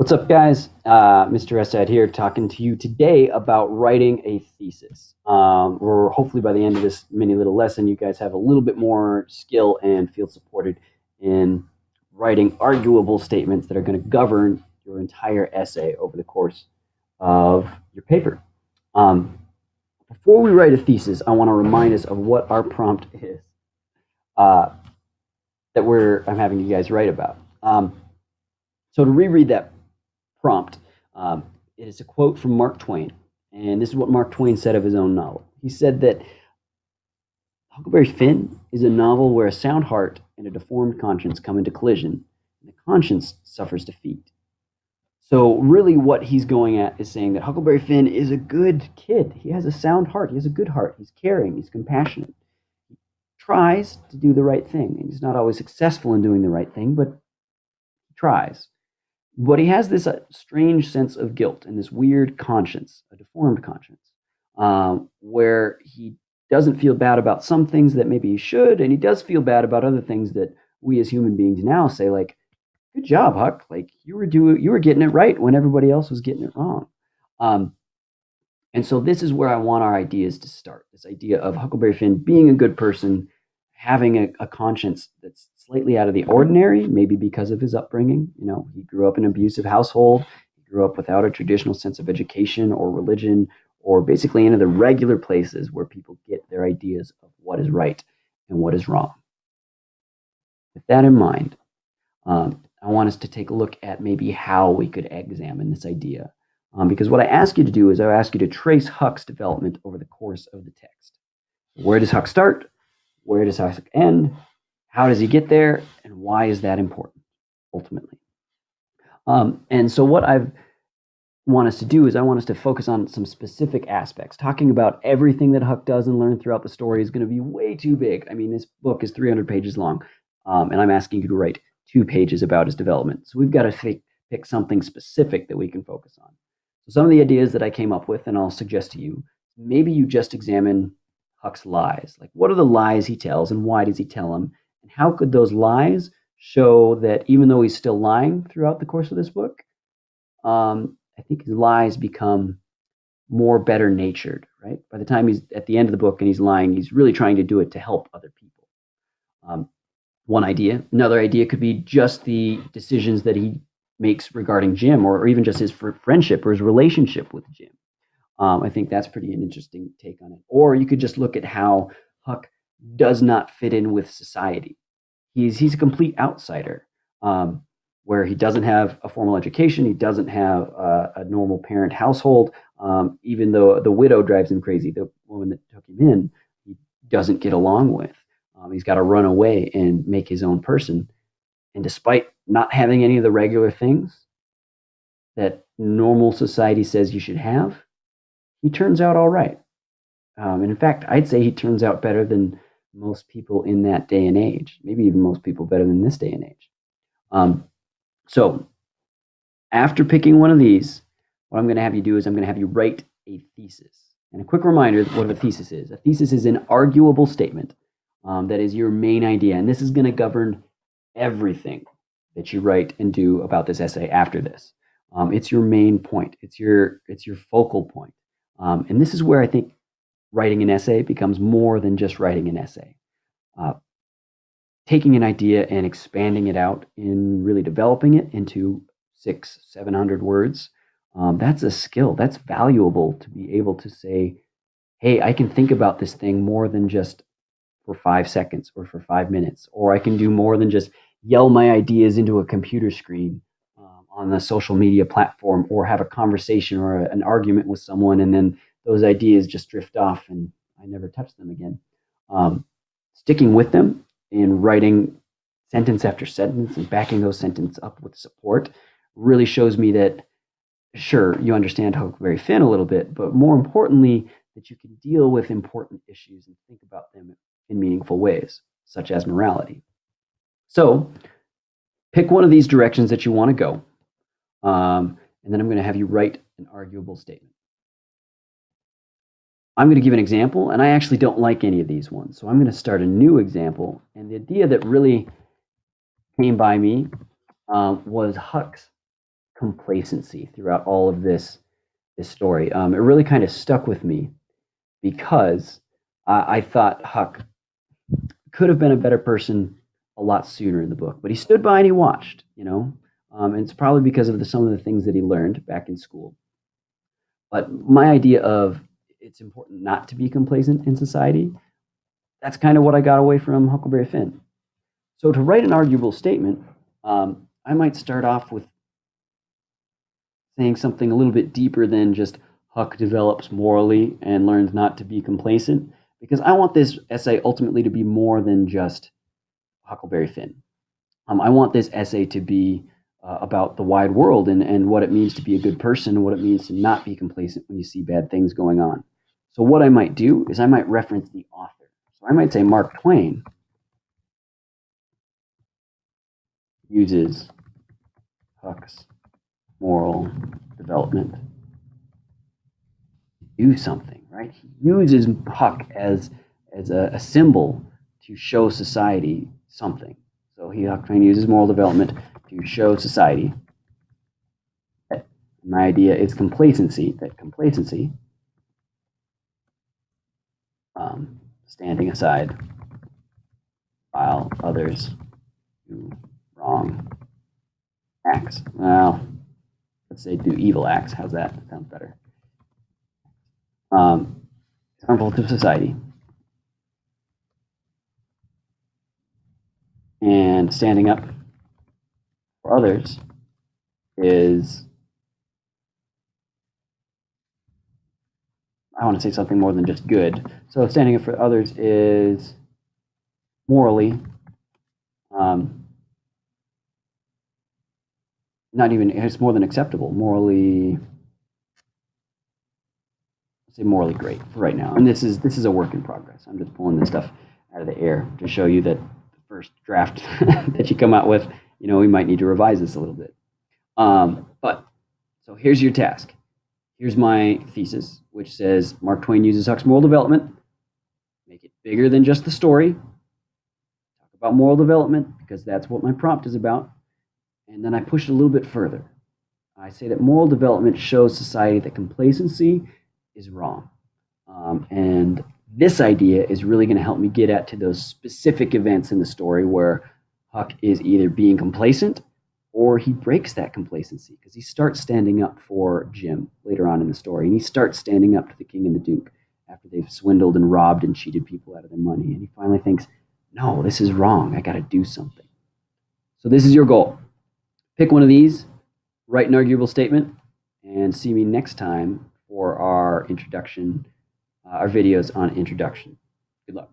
What's up, guys? Mr. Esad here, talking to you today about writing a thesis. Or hopefully by the end of this mini little lesson, you guys have a little bit more skill and feel supported in writing arguable statements that are going to govern your entire essay over the course of your paper. Before we write a thesis, I want to remind us of what our prompt is uh, that I'm having you guys write about. So to reread that prompt. It is a quote from Mark Twain, and this is what Mark Twain said of his own novel. He said that Huckleberry Finn is a novel where a sound heart and a deformed conscience come into collision, and the conscience suffers defeat. So really what he's going at is saying that Huckleberry Finn is a good kid. He has a sound heart. He has a good heart. He's caring. He's compassionate. He tries to do the right thing, and he's not always successful in doing the right thing, but he tries. But he has this strange sense of guilt and this weird conscience, a deformed conscience, where he doesn't feel bad about some things that maybe he should, and he does feel bad about other things that we as human beings now say, like, "Good job, Huck! Like you were getting it right when everybody else was getting it wrong." And so this is where I want our ideas to start. This idea of Huckleberry Finn being a good person, having a conscience that's slightly out of the ordinary, maybe because of his upbringing. You know, he grew up in an abusive household. He grew up without a traditional sense of education or religion, or basically any of the regular places where people get their ideas of what is right and what is wrong. With that in mind, I want us to take a look at maybe how we could examine this idea. Because what I ask you to do is I ask you to trace Huck's development over the course of the text. Where does Huck start? Where does Huck end? How does he get there? And why is that important, ultimately? And so what I want us to do is I want us to focus on some specific aspects. Talking about everything that Huck does and learn throughout the story is going to be way too big. I mean, this book is 300 pages long, and I'm asking you to write 2 pages about his development. So we've got to pick something specific that we can focus on. So some of the ideas that I came up with, and I'll suggest to you, maybe you just examine Huck's lies. Like, what are the lies he tells, and why does he tell them? And how could those lies show that even though he's still lying throughout the course of this book, I think his lies become more better natured, right? By the time he's at the end of the book and he's lying, he's really trying to do it to help other people. One idea. Another idea could be just the decisions that he makes regarding Jim, or even just his friendship or his relationship with Jim. I think that's pretty an interesting take on it. Or you could just look at how Huck does not fit in with society. He's a complete outsider, where he doesn't have a formal education. He doesn't have a normal parent household. Even though the widow drives him crazy, the woman that took him in, he doesn't get along with. He's got to run away and make his own person. And despite not having any of the regular things that normal society says you should have, he turns out all right. And in fact, I'd say he turns out better than most people in that day and age, maybe even most people better than this day and age. So after picking one of these, what I'm going to have you do is I'm going to have you write a thesis. And a quick reminder what a thesis is. A thesis is an arguable statement that is your main idea. And this is going to govern everything that you write and do about this essay after this. It's your main point. It's your focal point. And this is where I think writing an essay becomes more than just writing an essay. Taking an idea and expanding it out in really developing it into 600-700 words, that's a skill. That's valuable to be able to say, hey, I can think about this thing more than just for 5 seconds or for 5 minutes, or I can do more than just yell my ideas into a computer screen on a social media platform, or have a conversation or an argument with someone, and then those ideas just drift off and I never touch them again. Sticking with them and writing sentence after sentence and backing those sentences up with support really shows me that, sure, you understand Huckleberry Finn a little bit, but more importantly, that you can deal with important issues and think about them in meaningful ways, such as morality. So pick one of these directions that you want to go, and then I'm going to have you write an arguable statement. I'm going to give an example, and I actually don't like any of these ones, so I'm going to start a new example. And the idea that really came by me was Huck's complacency throughout all of this story. It really kind of stuck with me because I thought Huck could have been a better person a lot sooner in the book, but he stood by and he watched, and it's probably because of some of the things that he learned back in school. But my idea of it's important not to be complacent in society, that's kind of what I got away from Huckleberry Finn. So to write an arguable statement, I might start off with saying something a little bit deeper than just Huck develops morally and learns not to be complacent, because I want this essay ultimately to be more than just Huckleberry Finn. I want this essay to be about the wide world and what it means to be a good person and what it means to not be complacent when you see bad things going on. So what I might do is I might reference the author. So I might say Mark Twain uses Huck's moral development to do something, right? He uses Huck as a symbol to show society something. So Huck Twain uses moral development to show society that my idea is complacency, standing aside while others do wrong acts. Well, let's say do evil acts. How's that? That sounds better. Harmful to society. And standing up for others is, I want to say something more than just good. So standing up for others is morally, not even, it's more than acceptable, morally, let's say morally great for right now. And this is a work in progress. I'm just pulling this stuff out of the air to show you that the first draft that you come out with, we might need to revise this a little bit. But so here's your task. Here's my thesis, which says Mark Twain uses Huck's moral development. Make it bigger than just the story. Talk about moral development because that's what my prompt is about. And then I push it a little bit further. I say that moral development shows society that complacency is wrong. And this idea is really going to help me get at to those specific events in the story where Huck is either being complacent or he breaks that complacency because he starts standing up for Jim later on in the story. And he starts standing up to the king and the duke after they've swindled and robbed and cheated people out of their money. And he finally thinks, no, this is wrong. I got to do something. So this is your goal. Pick one of these, write an arguable statement, and see me next time for our introduction, our videos on introduction. Good luck.